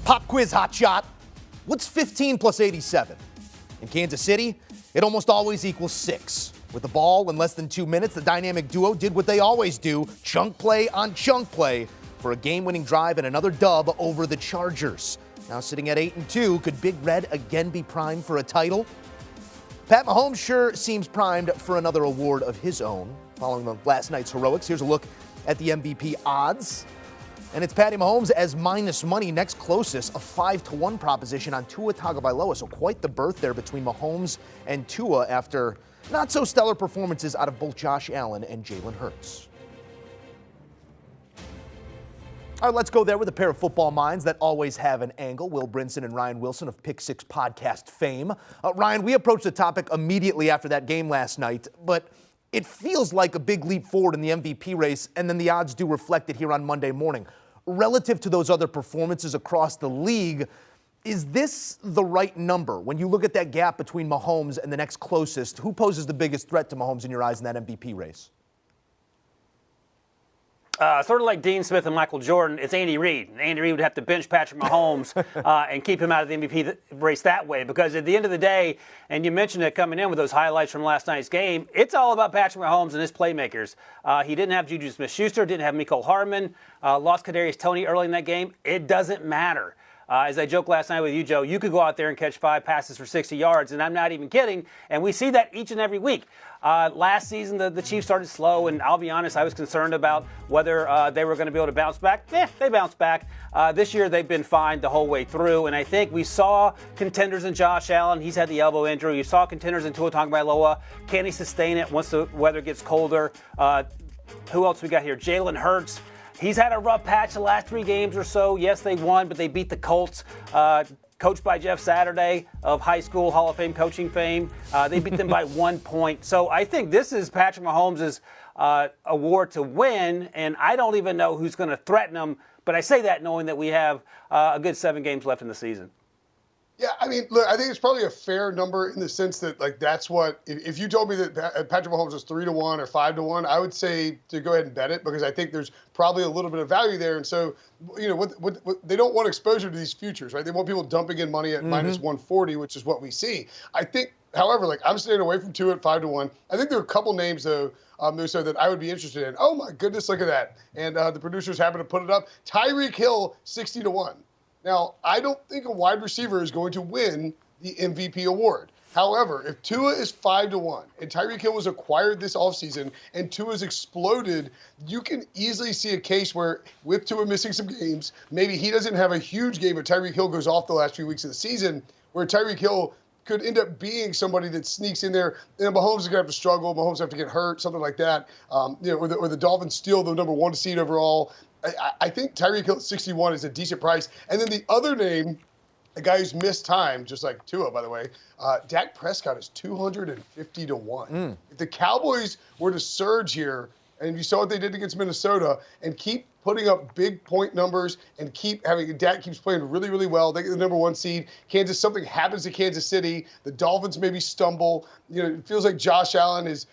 Pop quiz hot shot. What's 15 plus 87? In Kansas City, it almost always equals 6. With the ball in less than 2 minutes, the dynamic duo did what they always do, chunk play on chunk play, for a game-winning drive and another dub over the Chargers. Now sitting at 8-2, could Big Red again be primed for a title? Pat Mahomes sure seems primed for another award of his own. Following the last night's heroics, here's a look at the MVP odds. And it's Patty Mahomes as minus money, next closest, a 5-1 proposition on Tua Tagovailoa. So quite the berth there between Mahomes and Tua after not so stellar performances out of both Josh Allen and Jalen Hurts. All right, let's go there with a pair of football minds that always have an angle. Will Brinson and Ryan Wilson of Pick Six podcast fame. Ryan, we approached the topic immediately after that game last night, but it feels like a big leap forward in the MVP race, and then the odds do reflect it here on Monday morning. Relative to those other performances across the league, is this the right number? When you look at that gap between Mahomes and the next closest, who poses the biggest threat to Mahomes in your eyes in that MVP race? Sort of like Dean Smith and Michael Jordan, it's Andy Reid. Andy Reid would have to bench Patrick Mahomes and keep him out of the MVP race that way, because at the end of the day, and you mentioned it coming in with those highlights from last night's game, it's all about Patrick Mahomes and his playmakers. He didn't have Juju Smith-Schuster, didn't have Mecole Hardman, lost Kadarius Toney early in that game. It doesn't matter. As I joked last night with you, Joe, you could go out there and catch 5 passes for 60 yards, and I'm not even kidding, and we see that each and every week. Last season, the Chiefs started slow, and I'll be honest, I was concerned about whether they were going to be able to bounce back. They bounced back. This year, they've been fine the whole way through, and I think we saw contenders in Josh Allen. He's had the elbow injury. You saw contenders in Tua Tagovailoa. Can he sustain it once the weather gets colder? Who else we got here? Jalen Hurts. He's had a rough patch the last 3 games or so. Yes, they won, but they beat the Colts. Coached by Jeff Saturday of high school Hall of Fame coaching fame. They beat them by 1 point. So I think this is Patrick Mahomes' award to win, and I don't even know who's going to threaten him. But I say that knowing that we have a good 7 games left in the season. Yeah, I mean, look, I think it's probably a fair number in the sense that, like, that's what, if you told me that Patrick Mahomes was 3-1 or 5-1, I would say to go ahead and bet it, because I think there's probably a little bit of value there. And so, you know, what they don't want exposure to these futures, right? They want people dumping in money at minus 140, which is what we see. I think, however, like, I'm staying away from Tua at 5-1. I think there are a couple names, though, so that I would be interested in. Oh, my goodness, look at that. And the producers happen to put it up. Tyreek Hill, 60-1. Now, I don't think a wide receiver is going to win the MVP award. However, if Tua is 5-1 and Tyreek Hill was acquired this offseason and Tua's exploded, you can easily see a case where, with Tua missing some games, maybe he doesn't have a huge game, but Tyreek Hill goes off the last few weeks of the season, where Tyreek Hill could end up being somebody that sneaks in there. And Mahomes is going to have to struggle. Mahomes have to get hurt, something like that. You know, or the Dolphins steal the number 1 seed overall. I think Tyreek Hill at 61 is a decent price. And then the other name, a guy who's missed time, just like Tua, by the way, Dak Prescott is 250-1. If the Cowboys were to surge here, and you saw what they did against Minnesota, and keep putting up big point numbers and keep having Dak keeps playing really, really well. They get the number 1 seed. Something happens to Kansas City. The Dolphins maybe stumble. You know, it feels like Josh Allen is,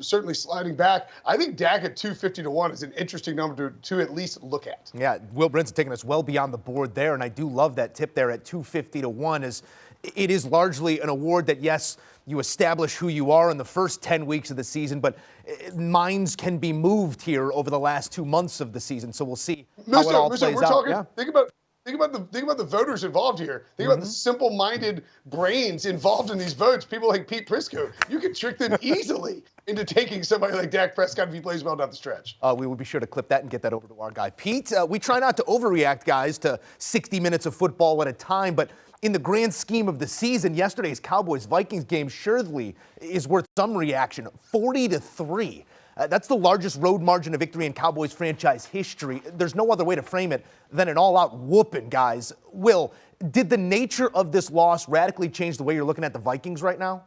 certainly sliding back. I think Dak at 250-1 is an interesting number to at least look at. Yeah, Will Brinson taking us well beyond the board there, and I do love that tip there at 250-1. As it is largely an award that, yes, you establish who you are in the first 10 weeks of the season, but minds can be moved here over the last 2 months of the season. So we'll see how it all plays we're out. Talking, yeah. Think about the voters involved here. Think about the simple-minded brains involved in these votes. People like Pete Prisco. You can trick them easily into taking somebody like Dak Prescott if he plays well down the stretch. We will be sure to clip that and get that over to our guy Pete. We try not to overreact, guys, to 60 minutes of football at a time, but in the grand scheme of the season, yesterday's Cowboys-Vikings game surely is worth some reaction. 40-3. That's the largest road margin of victory in Cowboys franchise history. There's no other way to frame it than an all-out whooping, guys. Will, did the nature of this loss radically change the way you're looking at the Vikings right now?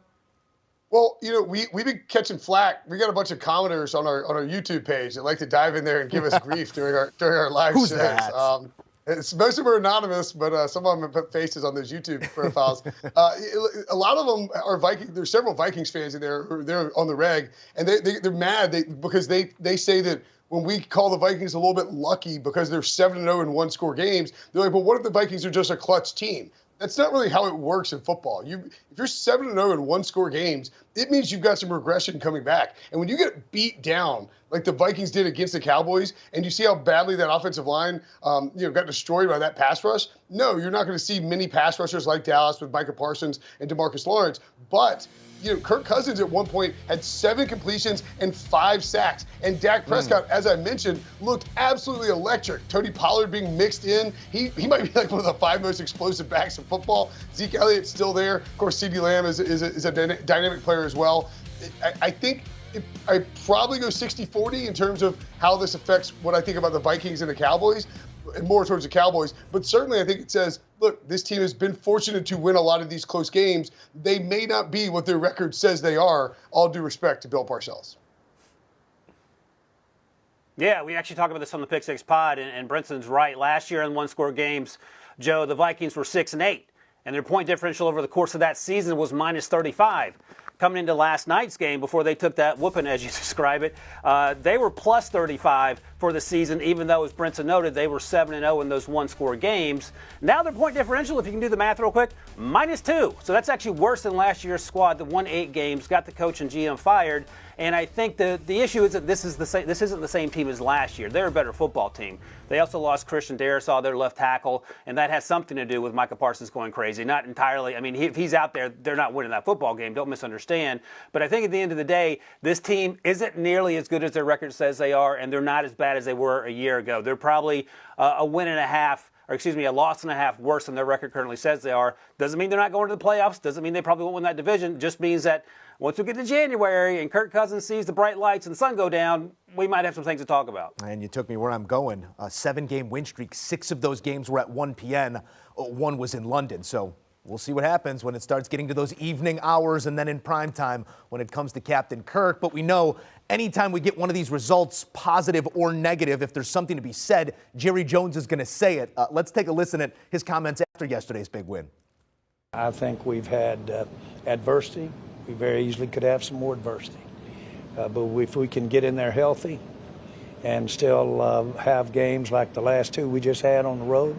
Well, you know, we've been catching flack. We got a bunch of commenters on our YouTube page that like to dive in there and give us grief during our live Who's shows. that? Most of them are anonymous, but some of them have put faces on those YouTube profiles. A lot of them are Viking. There's several Vikings fans in there who they're on the reg, and they're mad because they say that when we call the Vikings a little bit lucky because they're 7-0 in one-score games, they're like, well, what if the Vikings are just a clutch team? That's not really how it works in football. If you're 7-0 in one-score games, it means you've got some regression coming back. And when you get beat down like the Vikings did against the Cowboys, and you see how badly that offensive line got destroyed by that pass rush, no, you're not going to see many pass rushers like Dallas with Micah Parsons and DeMarcus Lawrence. But Kirk Cousins at one point had 7 completions and 5 sacks. And Dak Prescott, as I mentioned, looked absolutely electric. Tony Pollard being mixed in. He might be like one of the 5 most explosive backs in football. Zeke Elliott's still there. Of course, CeeDee Lamb is a dynamic player as well. I think I probably go 60-40 in terms of how this affects what I think about the Vikings and the Cowboys, and more towards the Cowboys. But certainly I think it says, look, this team has been fortunate to win a lot of these close games. They may not be what their record says they are, all due respect to Bill Parcells. Yeah, we actually talked about this on the Pick Six Pod, and Brinson's right. Last year in one-score games, Joe, the Vikings were 6-8, and their point differential over the course of that season was -35. Coming into last night's game, before they took that whooping, as you describe it, they were +35 for the season, even though, as Brinson noted, they were 7-0 in those one-score games. Now their point differential, if you can do the math real quick, -2. So that's actually worse than last year's squad that won 8 games, got the coach and GM fired. And I think the issue is that this isn't the same team as last year. They're a better football team. They also lost Christian Darrisaw, their left tackle, and that has something to do with Micah Parsons going crazy. Not entirely. I mean, if he's out there, they're not winning that football game. Don't misunderstand. But I think at the end of the day, this team isn't nearly as good as their record says they are, and they're not as bad as they were a year ago. They're probably a loss and a half worse than their record currently says they are. Doesn't mean they're not going to the playoffs. Doesn't mean they probably won't win that division. Just means that once we get to January and Kirk Cousins sees the bright lights and the sun go down, we might have some things to talk about. And you took me where I'm going. A 7-game win streak. 6 of those games were at 1 p.m. 1 was in London. So we'll see what happens when it starts getting to those evening hours and then in prime time when it comes to Captain Kirk. But we know anytime we get one of these results, positive or negative, if there's something to be said, Jerry Jones is going to say it. Let's take a listen at his comments after yesterday's big win. I think we've had adversity. We very easily could have some more adversity. But if we can get in there healthy and still have games like the last 2 we just had on the road,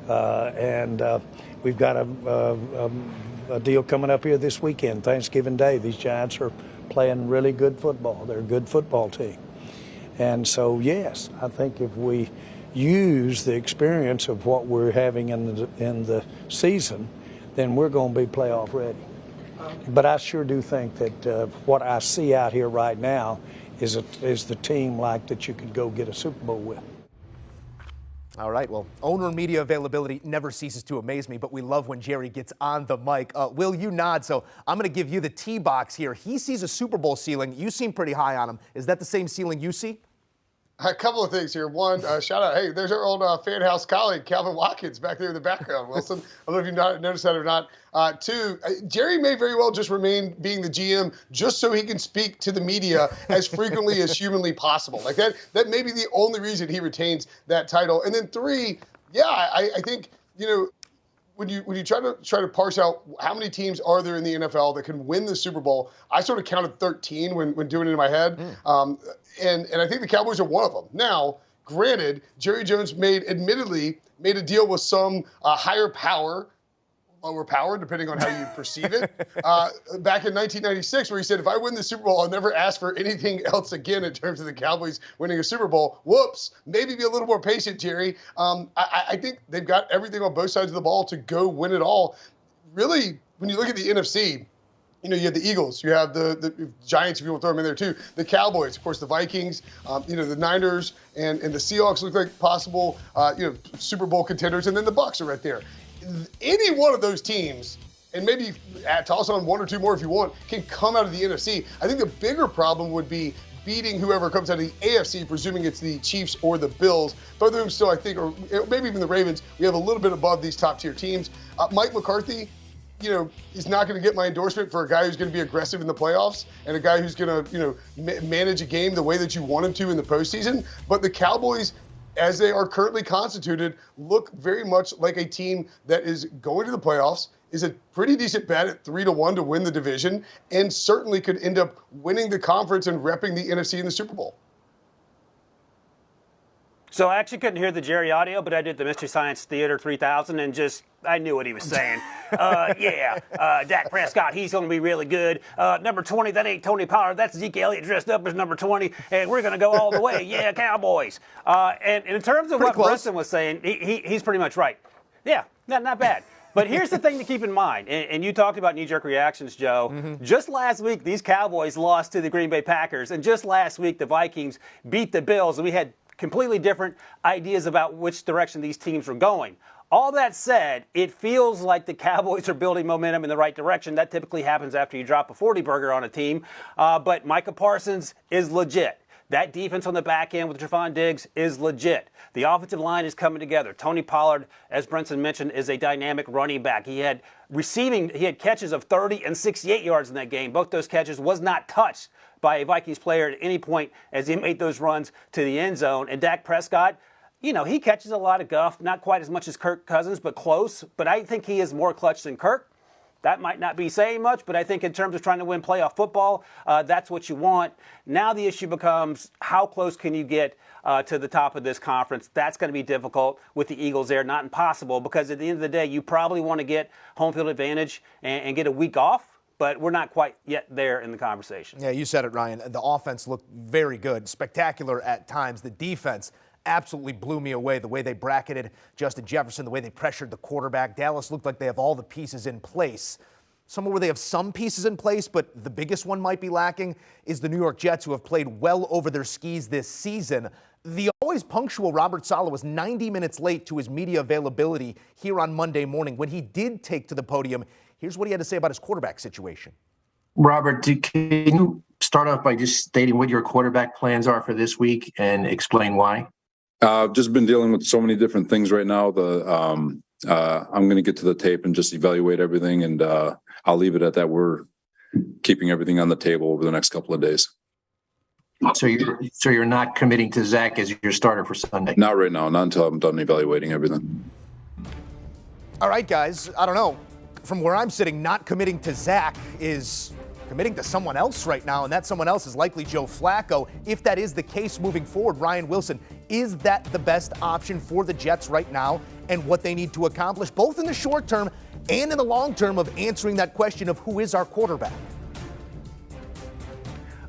and we've got a deal coming up here this weekend, Thanksgiving Day. These Giants are playing really good football. They're a good football team. And so, yes, I think if we use the experience of what we're having in the season, then we're going to be playoff ready. But I sure do think that what I see out here right now is the team like that you could go get a Super Bowl with. All right, well, owner and media availability never ceases to amaze me, but we love when Jerry gets on the mic. Will, you nod, so I'm going to give you the tee box here. He sees a Super Bowl ceiling. You seem pretty high on him. Is that the same ceiling you see? A couple of things here. One, shout out, hey, there's our old fan house colleague, Calvin Watkins, back there in the background, Wilson. I don't know if you noticed that or not. 2, Jerry may very well just remain being the GM just so he can speak to the media as frequently as humanly possible. Like that may be the only reason he retains that title. And then 3, yeah, I think, when you try to parse out how many teams are there in the NFL that can win the Super Bowl, I sort of counted 13 when doing it in my head. And I think the Cowboys are one of them. Now, granted, Jerry Jones admittedly made a deal with some higher power, lower power, depending on how you perceive it, back in 1996, where he said, if I win the Super Bowl, I'll never ask for anything else again in terms of the Cowboys winning a Super Bowl. Whoops. Maybe be a little more patient, Jerry. I think they've got everything on both sides of the ball to go win it all. Really, when you look at the NFC, you have the Eagles, you have the Giants, if you want to throw them in there too, the Cowboys, of course, the Vikings, the Niners, and the Seahawks look like possible, Super Bowl contenders, and then the Bucs are right there. Any one of those teams, and maybe toss on 1 or 2 more if you want, can come out of the NFC. I think the bigger problem would be beating whoever comes out of the AFC, presuming it's the Chiefs or the Bills. Both of them still, I think, or maybe even the Ravens, we have a little bit above these top-tier teams. Mike McCarthy, is not going to get my endorsement for a guy who's going to be aggressive in the playoffs and a guy who's going to, manage a game the way that you want him to in the postseason. But the Cowboys, as they are currently constituted, look very much like a team that is going to the playoffs, is a pretty decent bet at 3-1 to win the division, and certainly could end up winning the conference and repping the NFC in the Super Bowl. So I actually couldn't hear the Jerry audio, but I did the Mystery Science Theater 3000 and I knew what he was saying. Dak Prescott, he's going to be really good. Number 20, that ain't Tony Pollard. That's Zeke Elliott dressed up as number 20, and we're going to go all the way. Yeah, Cowboys. And in terms of what Brinson was saying, he's pretty much right. Yeah, not bad. But here's the thing to keep in mind, and you talked about knee-jerk reactions, Joe. Mm-hmm. Just last week, these Cowboys lost to the Green Bay Packers, and just last week, the Vikings beat the Bills, and we had completely different ideas about which direction these teams were going. All that said, it feels like the Cowboys are building momentum in the right direction. That typically happens after you drop a 40-burger on a team. But Micah Parsons is legit. That defense on the back end with Trevon Diggs is legit. The offensive line is coming together. Tony Pollard, as Brinson mentioned, is a dynamic running back. He had catches of 30 and 68 yards in that game. Both those catches was not touched by a Vikings player at any point as he made those runs to the end zone. And Dak Prescott, he catches a lot of guff, not quite as much as Kirk Cousins, but close. But I think he is more clutch than Kirk. That might not be saying much, but I think in terms of trying to win playoff football, that's what you want. Now the issue becomes how close can you get to the top of this conference? That's going to be difficult with the Eagles there, not impossible, because at the end of the day, you probably want to get home field advantage and get a week off. But we're not quite yet there in the conversation. Yeah, you said it, Ryan. The offense looked very good, spectacular at times. The defense absolutely blew me away, the way they bracketed Justin Jefferson, the way they pressured the quarterback. Dallas looked like they have all the pieces in place. Somewhere where they have some pieces in place, but the biggest one might be lacking is the New York Jets, who have played well over their skis this season. The always punctual Robert Saleh was 90 minutes late to his media availability here on Monday morning. When he did take to the podium, here's what he had to say about his quarterback situation. Robert, can you start off by just stating what your quarterback plans are for this week and explain why? I've just been dealing with so many different things right now. I'm going to get to the tape and just evaluate everything, and I'll leave it at that. We're keeping everything on the table over the next couple of days. So you're not committing to Zach as your starter for Sunday? Not right now, not until I'm done evaluating everything. All right, guys, I don't know. From where I'm sitting, not committing to Zach is committing to someone else right now, and that someone else is likely Joe Flacco. If that is the case moving forward, Ryan Wilson, is that the best option for the Jets right now and what they need to accomplish, both in the short term and in the long term, of answering that question of who is our quarterback?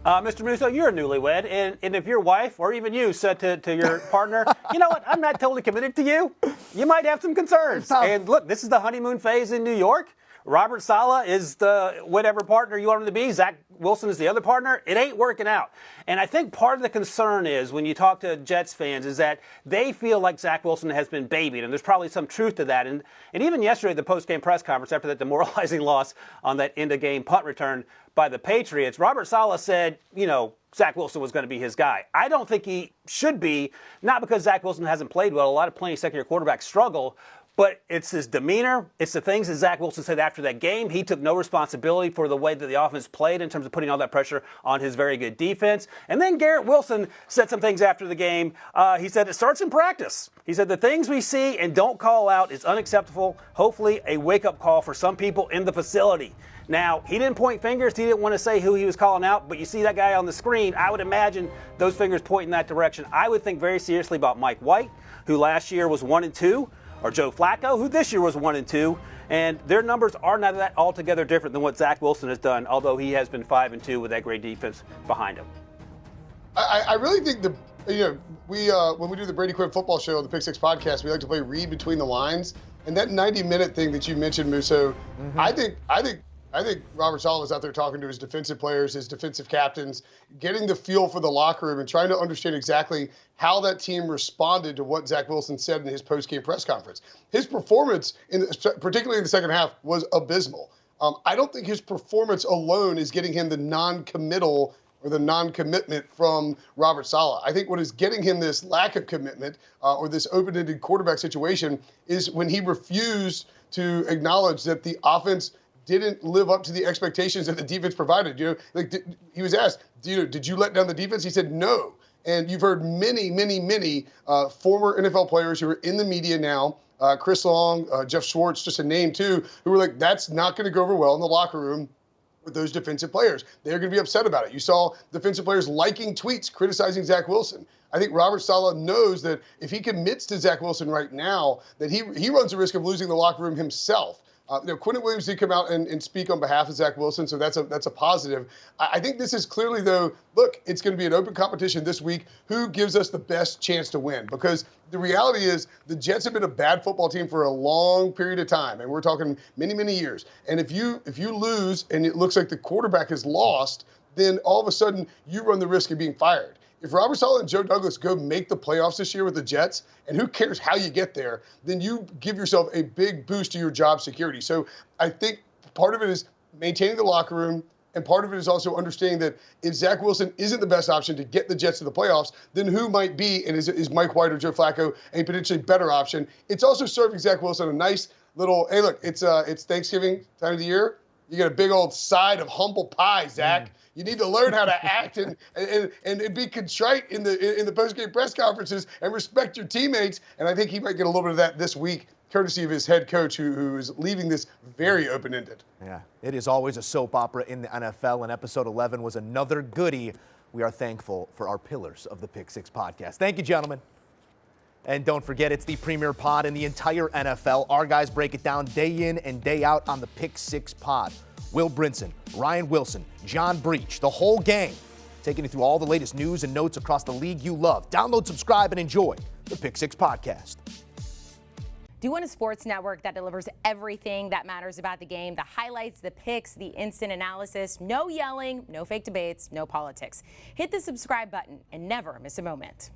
Mr. Musso, you're a newlywed, and if your wife or even you said to your partner, you know what, I'm not totally committed to you, you might have some concerns. And look, this is the honeymoon phase in New York. Robert Saleh is the whatever partner you want him to be. Zach Wilson is the other partner. It ain't working out. And I think part of the concern is, when you talk to Jets fans, is that they feel like Zach Wilson has been babied, and there's probably some truth to that. And even yesterday, the post-game press conference after that demoralizing loss on that end-of-game punt return by the Patriots, Robert Saleh said, Zach Wilson was going to be his guy. I don't think he should be, not because Zach Wilson hasn't played well. A lot of plenty second-year quarterbacks struggle. But it's his demeanor. It's the things that Zach Wilson said after that game. He took no responsibility for the way that the offense played in terms of putting all that pressure on his very good defense. And then Garrett Wilson said some things after the game. He said it starts in practice. He said the things we see and don't call out is unacceptable. Hopefully a wake-up call for some people in the facility. Now, he didn't point fingers. He didn't want to say who he was calling out, but you see that guy on the screen. I would imagine those fingers point in that direction. I would think very seriously about Mike White, who last year was 1-2. Or Joe Flacco, who this year was 1-2, and their numbers are not that altogether different than what Zach Wilson has done, although he has been 5-2 with that great defense behind him. I really think we when we do the Brady Quinn football show on the Pick Six podcast, we like to play read between the lines, and that 90-minute thing that you mentioned, Musso, I think Robert Saleh was out there talking to his defensive players, his defensive captains, getting the feel for the locker room and trying to understand exactly how that team responded to what Zach Wilson said in his post-game press conference. His performance, particularly in the second half, was abysmal. I don't think his performance alone is getting him the non-committal or the non-commitment from Robert Saleh. I think what is getting him this lack of commitment or this open-ended quarterback situation is when he refused to acknowledge that the offense didn't live up to the expectations that the defense provided. He was asked, did you let down the defense? He said no. And you've heard many former NFL players who are in the media now, Chris Long, Jeff Schwartz, just a name too, who were like, that's not going to go over well in the locker room. with those defensive players. They're going to be upset about it. You saw defensive players liking tweets criticizing Zach Wilson. I think Robert Saleh knows that if he commits to Zach Wilson right now, that he runs the risk of losing the locker room himself. Quentin Williams did come out and speak on behalf of Zach Wilson, so that's a positive. I think this is clearly, though, look, it's going to be an open competition this week. Who gives us the best chance to win? Because the reality is the Jets have been a bad football team for a long period of time, and we're talking many, many years. And if you lose and it looks like the quarterback is lost, then all of a sudden you run the risk of being fired. If Robert Saleh and Joe Douglas go make the playoffs this year with the Jets, and who cares how you get there, then you give yourself a big boost to your job security. So I think part of it is maintaining the locker room, and part of it is also understanding that if Zach Wilson isn't the best option to get the Jets to the playoffs, then who might be, and is Mike White or Joe Flacco a potentially better option? It's also serving Zach Wilson a nice little, hey, look, it's Thanksgiving time of the year. You get a big old side of humble pie, Zach. You need to learn how to act and be contrite in the post-game press conferences and respect your teammates. And I think he might get a little bit of that this week, courtesy of his head coach, who is leaving this very open-ended. Yeah, it is always a soap opera in the NFL, and episode 11 was another goodie. We are thankful for our pillars of the Pick Six podcast. Thank you, gentlemen. And don't forget, it's the premier pod in the entire NFL. Our guys break it down day in and day out on the Pick Six pod. Will Brinson, Ryan Wilson, John Breach, the whole gang, taking you through all the latest news and notes across the league you love. Download, subscribe, and enjoy the Pick Six podcast. Do you want a sports network that delivers everything that matters about the game? The highlights, the picks, the instant analysis, no yelling, no fake debates, no politics. Hit the subscribe button and never miss a moment.